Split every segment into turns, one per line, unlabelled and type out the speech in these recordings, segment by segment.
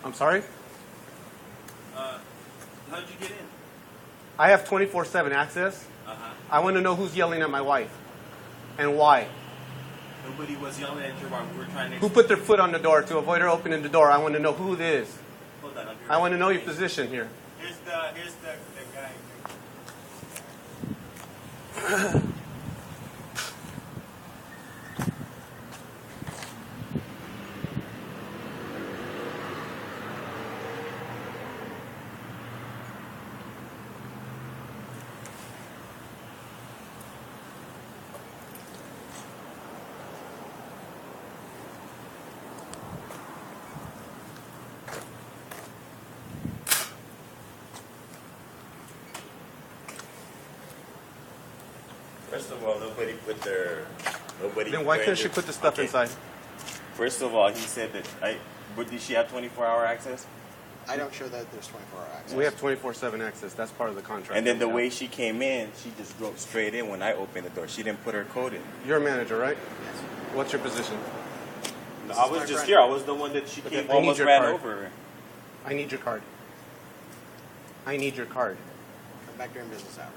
I'm sorry?
How'd you get in?
I have 24/7 access. I want to know who's yelling at my wife and why.
Nobody was yelling at you while we were trying to...
Who put their foot on the door to avoid her opening the door? I want to know who it is.
Hold on,
I want to know your position here.
Here's the guy. First of all, nobody put their...
Then why couldn't she put the stuff inside?
First of all, he said that... But did she have 24-hour access?
I don't show that there's 24-hour access.
We have 24/7 access. That's part of the contract.
And then the way she came in, she just drove straight in when I opened the door. She didn't put her code in.
You're a manager, right?
Yes.
What's your position?
No, I was just here. I was the one that she came
I need
almost
your
ran
card.
over.
I need your card. I need your card.
Come back during business hours.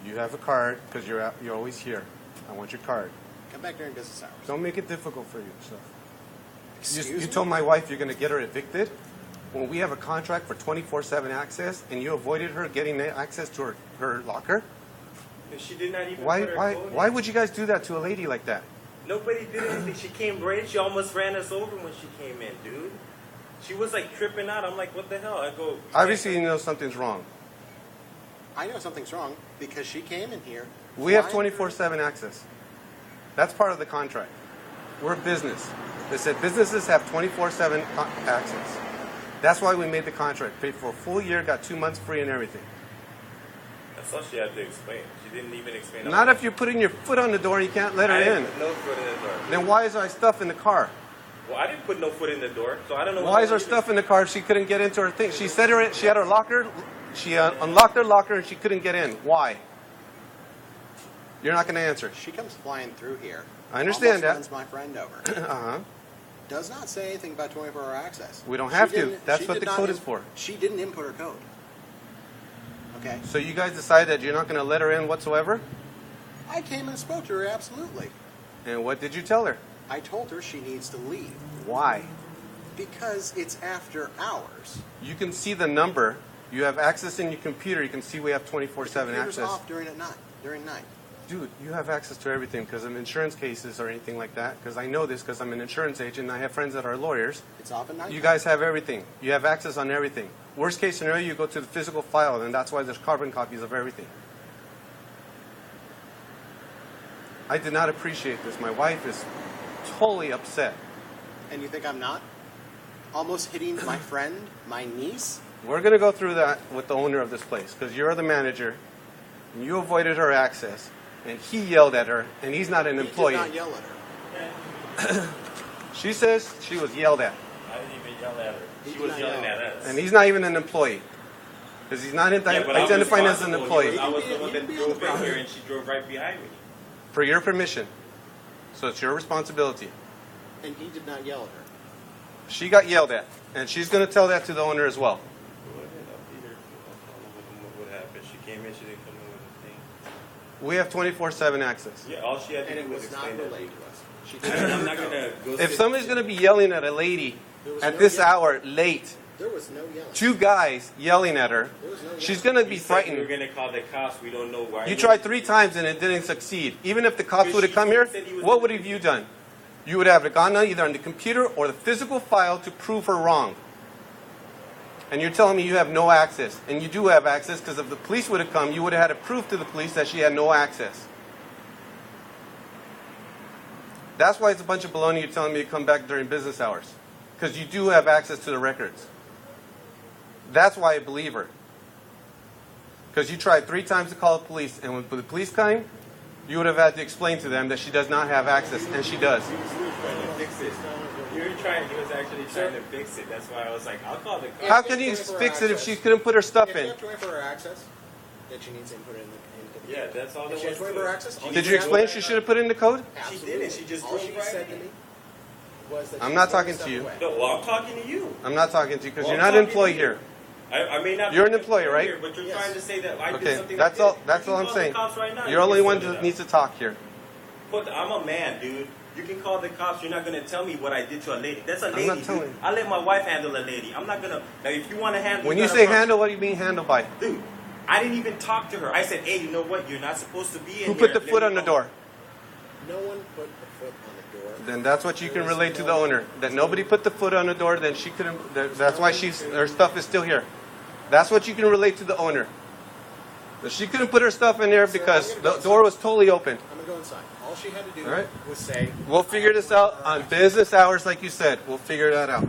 You have a card because you're always here. I want your card.
Come back during business hours.
Don't make it difficult for you. So.
Excuse
You
me?
told my wife you're going to get her evicted when we have a contract for 24/7 access, and you avoided her getting access to her locker.
And she did not even
Why?
put her
Why?
code in.
Why would you guys do that to a lady like that?
Nobody did anything. She came right. She almost ran us over when she came in, dude. She was like tripping out. I'm like, what the hell? I go.
Obviously, you know something's wrong.
I know something's wrong because she came in here.
We have
flying
24/7 access. That's part of the contract. We're a business. They said businesses have 24/7 access. That's why we made the contract. Paid for a full year, got 2 months free and everything.
That's all she had to explain. She didn't even explain.
Not if you're putting your foot on the door and you can't let her
I
in.
didn't put no foot in the door.
Then why is our stuff in the car?
Well, I didn't put no foot in the door, so I don't know.
Why is her stuff in the car if she couldn't get into her thing? She said she had her locker. She unlocked her locker and she couldn't get in. Why? You're not going to answer.
She comes flying through here.
I understand
almost
that.
runs my friend over.
Uh-huh.
Does not say anything about 24-hour access.
We don't have
She
to.
didn't-
That's
she
what
did
the
not
code
in-
is for.
She didn't input her code. Okay?
So you guys decide that you're not going to let her in whatsoever?
I came and spoke to her, absolutely.
And what did you tell her?
I told her she needs to leave
Why?
because it's after hours.
You can see the number. You have access in your computer. You can see we have 24/7
Computer's
access.
off during night.
Dude, you have access to everything because of insurance cases or anything like that. Because I know this because I'm an insurance agent and I have friends that are lawyers.
It's off at night.
You guys have everything. You have access on everything. Worst case scenario, you go to the physical file, and that's why there's carbon copies of everything. I did not appreciate this. My wife is totally upset.
And you think I'm not? Almost hitting my friend, my niece?
We're going to go through that with the owner of this place because you're the manager, and you avoided her access, and he yelled at her, and he's not an employee.
He did not yell at her.
She says she was yelled at,
I didn't even yell at her.
He
She
did
was
not
yelling
yell.
at us.
and he's not even an employee because he's not
Yeah, but I was
identifying as an
responsible.
employee.
I was the
He
one
didn't
that
be on the
drove in
property.
here, and she drove right behind me.
For your permission. So it's your responsibility.
And he did not yell at her.
She got yelled at, and she's going to tell that to the owner as well.
What happened? She came in, she didn't come in with a thing.
We have 24/7 access.
Yeah, all she had to
And
do
it
was
was not
explain that.
relayed to us. She did not
I'm not gonna go.
If
sit-
somebody's going to be yelling at a lady
There was
at
no
this
yelling.
hour late,
There was no yelling.
two guys yelling at her,
There was no
she's
yelling.
going to
We
be
said we were
frightened.
gonna call the cops. We don't know why.
You tried 3 times and it didn't succeed. Even if the cops would have come here, what would have you done? You would have gone either on the computer or the physical file to prove her wrong. And you're telling me you have no access. And you do have access because if the police would have come, you would have had to prove to the police that she had no access. That's why it's a bunch of baloney you're telling me to come back during business hours. Because you do have access to the records. That's why I believe her. Because you tried 3 times to call the police, and when the police came, you would have had to explain to them that she does not have access, and she does.
He was trying to fix it. He was actually trying to fix it. That's why I was like, I'll call the cops.
How can you fix it if she couldn't put her stuff
If you
in?
have 24-hour access, then she needs to input it in the
Yeah, that's all there
If she
was
has
to
24-hour
it.
access, all
Did you explain she should have put it in the code?
She didn't. She just
All
drove
she
right
said
in.
to me was that
I'm
she
not
was
talking
throwing
to you.
stuff away.
No, well, I'm talking to you.
I'm not talking to you because
Well,
you're
I'm
not
talking
employed
to
here.
I may not.
You're
be
an employee, right?
Here, but you're
Yes.
trying to say that I did
Okay,
something.
that's
I
all.
did.
That's
You
all
can
I'm
call the
saying.
cops right now.
You're
You
only
can
one
set it
that
up.
needs to talk here.
I'm a man, dude. You can call the cops. You're not gonna tell me what I did to a lady. That's a lady.
not
dude.
telling you.
I let my wife handle a lady. I'm not gonna. Now, if you want to handle,
When you
gotta
say
approach-
handle, what do you mean handle by?
dude, I didn't even talk to her. I said, hey, you know what? You're not supposed to be in
Who
here.
put the
Let
foot
me
on the
go."
door?
No one put the foot on the door.
Then that's what you can relate to the owner. That nobody put the foot on the door. Then she couldn't. That's why her stuff is still here. That's what you can relate to the owner. That she couldn't put her stuff in there because the door was totally open.
I'm gonna go inside. All she had to do
All right.
was say,
We'll figure this out on business hours, like you said. We'll figure that out.